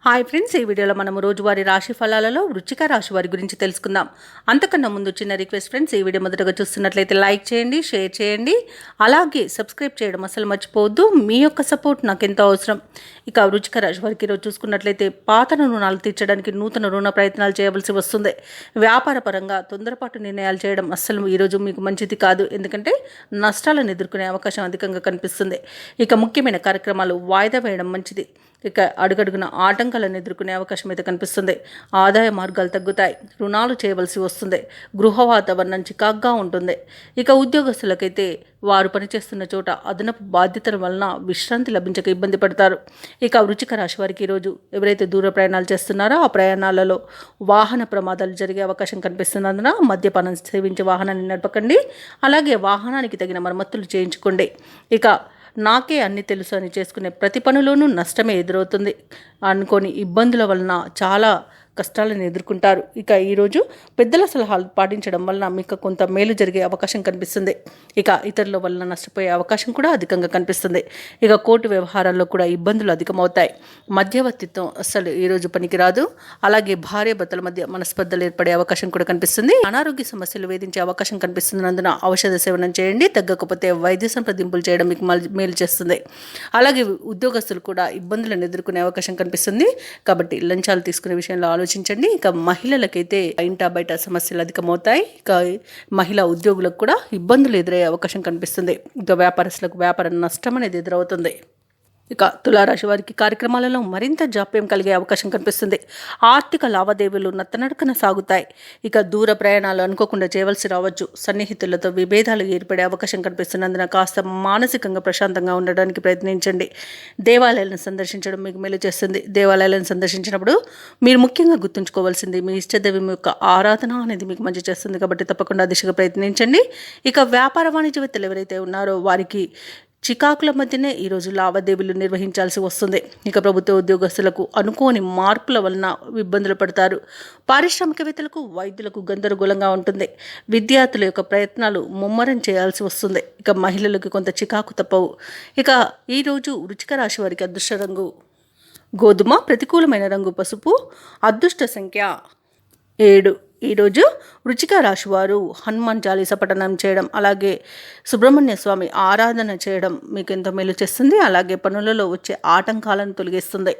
Hi friends, ఈ వీడియోలో మనము రోజువారీ రాశి ఫలాలలో వృశ్చిక రాశి వారి గురించి తెలుసుకుందాం. అంతకన్నా ముందు చిన్న రిక్వెస్ట్ ఫ్రెండ్స్, ఈ వీడియో మొదటగా చూస్తున్నట్లయితే లైక్ చేయండి, షేర్ చేయండి, అలాగే సబ్స్క్రైబ్ చేయడం అసలు మర్చిపోవద్దు. మీ యొక్క సపోర్ట్ నాకు ఎంతో అవసరం. ఇక వృశ్చిక రాశి వారికి ఈరోజు చూసుకున్నట్లయితే పాత రుణాలు తీర్చడానికి నూతన రుణ ప్రయత్నాలు చేయవలసి వస్తుంది. వ్యాపార పరంగా తొందరపాటు నిర్ణయాలు చేయడం అస్సలు ఈరోజు మీకు మంచిది కాదు, ఎందుకంటే నష్టాలను ఎదుర్కొనే అవకాశం అధికంగా కనిపిస్తుంది. ఇక ముఖ్యమైన కార్యక్రమాలు వాయిదా వేయడం మంచిది. ఇక అడుగడుగున ఆటంకాలను ఎదుర్కొనే అవకాశం అయితే కనిపిస్తుంది. ఆదాయ మార్గాలు తగ్గుతాయి, రుణాలు చేయవలసి వస్తుంది, గృహ వాతావరణం చికాగ్గా ఉంటుంది. ఇక ఉద్యోగస్తులకైతే వారు పనిచేస్తున్న చోట అదనపు బాధ్యతల వలన విశ్రాంతి లభించక ఇబ్బంది పడతారు. ఇక వృశ్చిక రాశి వారికి ఈరోజు ఎవరైతే దూర ప్రయాణాలు చేస్తున్నారో ఆ ప్రయాణాలలో వాహన ప్రమాదాలు జరిగే అవకాశం కనిపిస్తున్నందున మద్యపానం సేవించి వాహనాన్ని నడపకండి. అలాగే వాహనానికి తగిన మరమ్మతులు చేయించుకోండి. ఇక నాకే అన్ని తెలుసు అని చేసుకునే ప్రతి పనిలోనూ నష్టమే ఎదురవుతుంది. అనుకోని ఇబ్బందుల వలన చాలా కష్టాలను ఎదుర్కొంటారు. ఇక ఈరోజు పెద్దల సలహాలు పాటించడం వలన మీకు కొంత మేలు జరిగే అవకాశం కనిపిస్తుంది. ఇక ఇతరుల వలన నష్టపోయే అవకాశం కూడా అధికంగా కనిపిస్తుంది. ఇక కోర్టు వ్యవహారాల్లో కూడా ఇబ్బందులు అధికమవుతాయి. మధ్యవర్తిత్వం అస్సలు ఈరోజు పనికిరాదు. అలాగే భార్యాభర్తల మధ్య మనస్పర్ధలు ఏర్పడే అవకాశం కూడా కనిపిస్తుంది. అనారోగ్య సమస్యలు వేధించే అవకాశం కనిపిస్తున్నందున ఔషధ సేవనం చేయండి. తగ్గకపోతే వైద్య సంప్రదింపులు చేయడం మీకు మేలు చేస్తుంది. అలాగే ఉద్యోగస్తులు కూడా ఇబ్బందులను ఎదుర్కొనే అవకాశం కనిపిస్తుంది. కాబట్టి లంచాలు తీసుకునే విషయంలో ఆలోచించండి. ఇక మహిళలకైతే ఇంట బయట సమస్యలు అధికమవుతాయి. ఇక మహిళా ఉద్యోగులకు కూడా ఇబ్బందులు ఎదురయ్యే అవకాశం కనిపిస్తుంది. ఇక వ్యాపారస్తులకు వ్యాపార నష్టం అనేది ఎదురవుతుంది. ఇక తులారాశి వారికి కార్యక్రమాలలో మరింత జాప్యం కలిగే అవకాశం కనిపిస్తుంది. ఆర్థిక లావాదేవీలు నత్తనడకన సాగుతాయి. ఇక దూర ప్రయాణాలు అనుకోకుండా చేయవలసి రావచ్చు. సన్నిహితులతో విభేదాలు ఏర్పడే అవకాశం కనిపిస్తున్నందున కాస్త మానసికంగా ప్రశాంతంగా ఉండడానికి ప్రయత్నించండి. దేవాలయాలను సందర్శించడం మీకు మేలు చేస్తుంది. దేవాలయాలను సందర్శించినప్పుడు మీరు ముఖ్యంగా గుర్తుంచుకోవాల్సింది మీ ఇష్టదైవం యొక్క ఆరాధన అనేది మీకు మంచి చేస్తుంది. కాబట్టి తప్పకుండా దిశగా ప్రయత్నించండి. ఇక వ్యాపార వాణిజ్యవేత్తలు ఎవరైతే ఉన్నారో వారికి చికాకుల మధ్యనే ఈరోజు లావాదేవీలు నిర్వహించాల్సి వస్తుంది. ఇక ప్రభుత్వ ఉద్యోగస్తులకు అనుకోని మార్పుల వలన ఇబ్బందులు పడతారు. పారిశ్రామికవేత్తలకు వైద్యులకు గందరగోళంగా ఉంటుంది. విద్యార్థుల యొక్క ప్రయత్నాలు ముమ్మరం చేయాల్సి వస్తుంది. ఇక మహిళలకు కొంత చికాకు తప్పవు. ఇక ఈరోజు వృశ్చిక రాశి వారికి అదృష్ట రంగు గోధుమ, ప్రతికూలమైన రంగు పసుపు, అదృష్ట సంఖ్య 7. ఈరోజు వృశ్చిక రాశి వారు హనుమాన్ చాలీస పఠనం చేయడం, అలాగే సుబ్రహ్మణ్య స్వామి ఆరాధన చేయడం మీకు ఎంతో మేలు చేస్తుంది. అలాగే పనులలో వచ్చే ఆటంకాలను తొలగిస్తుంది.